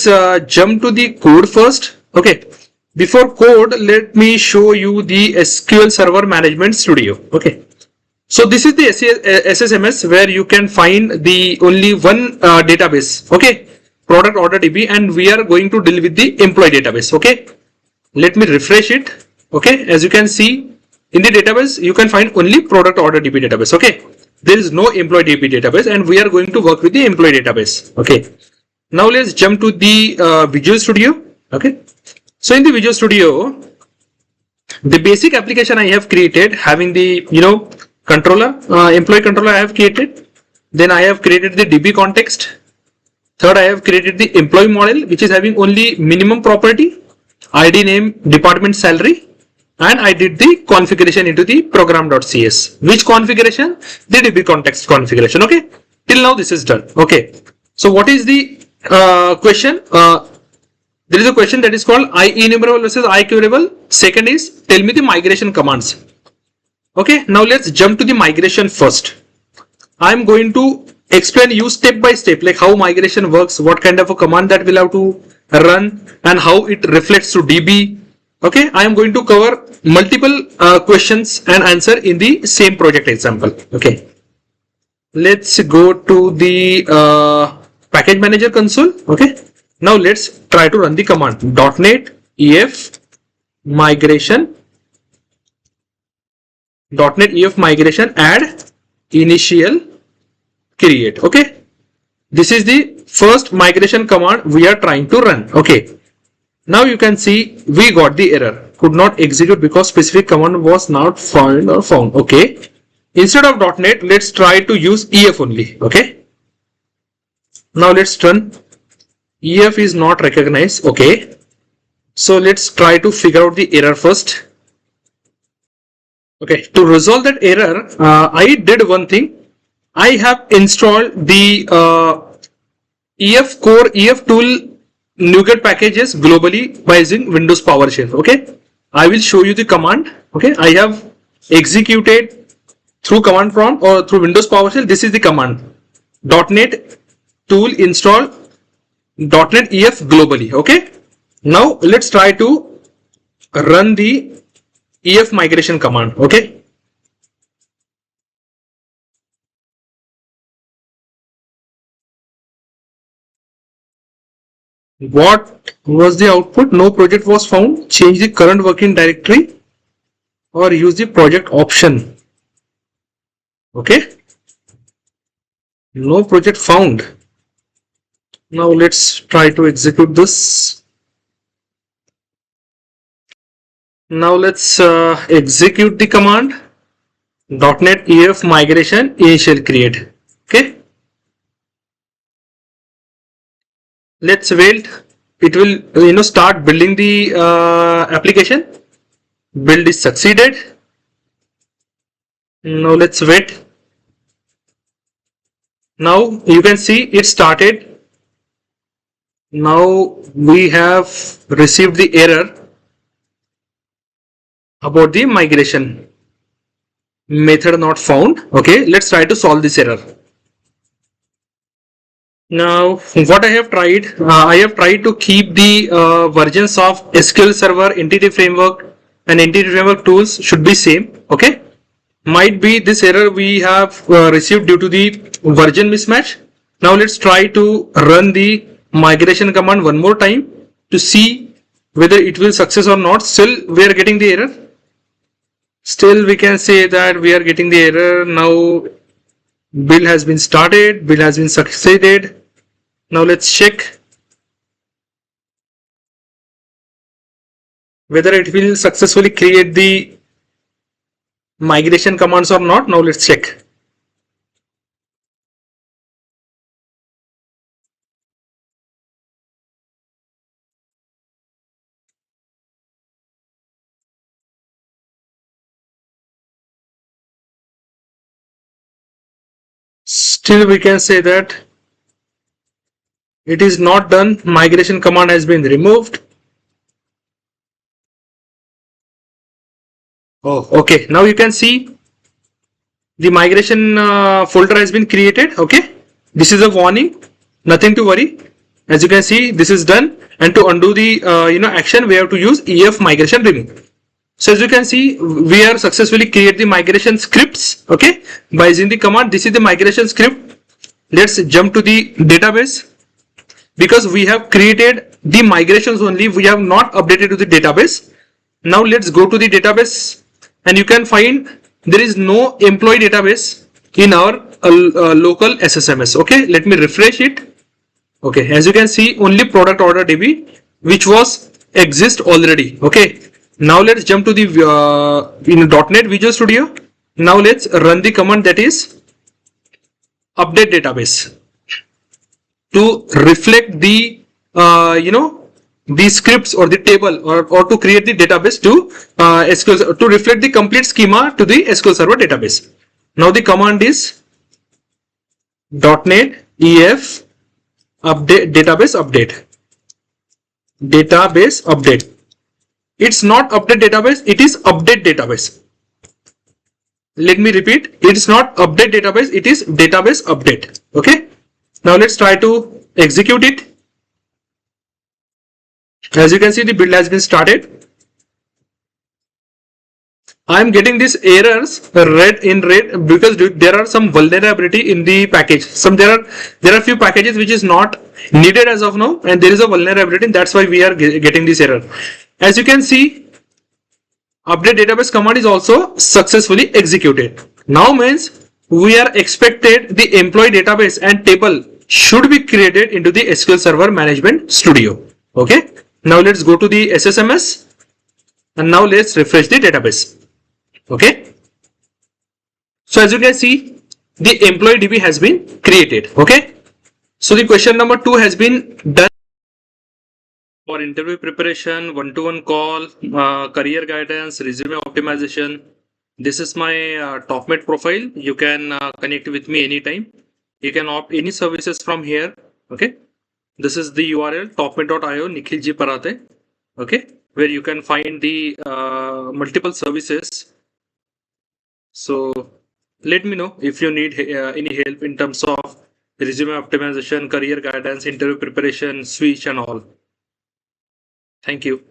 let's jump to the code first. Okay. Before code, let me show you the SQL Server Management Studio. Okay. So this is the SSMS where you can find the only one database. Okay. Product order DB, and we are going to deal with the employee database. Okay. Let me refresh it. Okay. As you can see in the database, you can find only product order DB database. Okay. There is no employee DB database, and we are going to work with the employee database. Okay. Now let's jump to the Visual Studio. Okay. So in the Visual Studio, the basic application I have created having the controller, employee controller I have created. Then I have created the DbContext. Third, I have created the employee model, which is having only minimum property, ID, name, department, salary, and I did the configuration into the program.cs. Which configuration? The DbContext configuration. Okay. Till now this is done. Okay. So what is the question? There is a question that is called I enumerable versus I queryable. Second is tell me the migration commands. Okay, now let's jump to the migration first. I'm going to explain you step by step like how migration works, what kind of a command that we'll have to run, and how it reflects to DB. Okay, I am going to cover multiple questions and answer in the same project example. Okay, let's go to the package manager console. Okay. Now let's try to run the command .NET EF migration add initial create. Okay, this is the first migration command we are trying to run. Okay, now you can see we got the error, could not execute because specific command was not found or found. Okay, instead of .NET, let's try to use EF only. Okay, now let's run. EF is not recognized. Okay, so let's try to figure out the error first. Okay, to resolve that error, I did one thing. I have installed the EF core EF tool NuGet packages globally by using Windows PowerShell. Okay, I will show you the command. Okay, I have executed through command prompt or through Windows PowerShell. This is the command .NET tool install .NET EF globally. Okay, now let's try to run the EF migration command. Okay, what was the output? No project was found. Change the current working directory or use the project option. Okay, no project found. Now let's try to execute this. Now let's execute the command .NET EF migration initial create. Okay, let's wait. It will start building the application. Build is succeeded. Now let's wait. Now you can see it started. Now we have received the error about the migration method not found. Okay, let's try to solve this error. Now what I have tried to keep the versions of SQL Server, Entity Framework and Entity Framework tools should be same. Okay, might be this error we have received due to the version mismatch. Now let's try to run the migration command one more time to see whether it will success or not. Still we are getting the error. Still we can say that we are getting the error. Now build has been started, build has been succeeded. Now let's check whether it will successfully create the migration commands or not. Now let's check. Still we can say that it is not done. Migration command has been removed. Oh, okay. Now you can see the migration folder has been created. Okay, this is a warning, nothing to worry. As you can see, this is done. And to undo the action, we have to use EF migration remove. So as you can see, we are successfully create the migration scripts. Okay, by using the command. This is the migration script. Let's jump to the database. Because we have created the migrations only, we have not updated to the database. Now let's go to the database, and you can find there is no employee database in our local SSMS. Okay, let me refresh it. Okay, as you can see, only product order DB, which was exist already. Okay, now let's jump to the in .NET Visual Studio. Now let's run the command, that is update database, to reflect the the scripts or the table, or to create the database to SQL, to reflect the complete schema to the SQL Server database. Now the command is .NET EF update database update. It's not update database, it is update database. Let me repeat, it's not update database, it is database update. Okay, now let's try to execute it. As you can see, the build has been started. I am getting these errors in red because there are some vulnerability in the package. There are few packages which is not needed as of now, and there is a vulnerability. That's why we are getting this error. As you can see, update database command is also successfully executed. Now means we are expected the employee database and table should be created into the SQL Server Management Studio. Okay. Now let's go to the SSMS, and now let's refresh the database. Okay. So as you can see, the employee DB has been created. Okay. So the question number 2 has been done. For interview preparation, one-to-one call, career guidance, resume optimization. This is my DotNet profile. You can connect with me anytime. You can opt any services from here. Okay. This is the URL topnet.io Nikhilji Parate. Okay, where you can find the multiple services. So let me know if you need any help in terms of resume optimization, career guidance, interview preparation, switch and all. Thank you.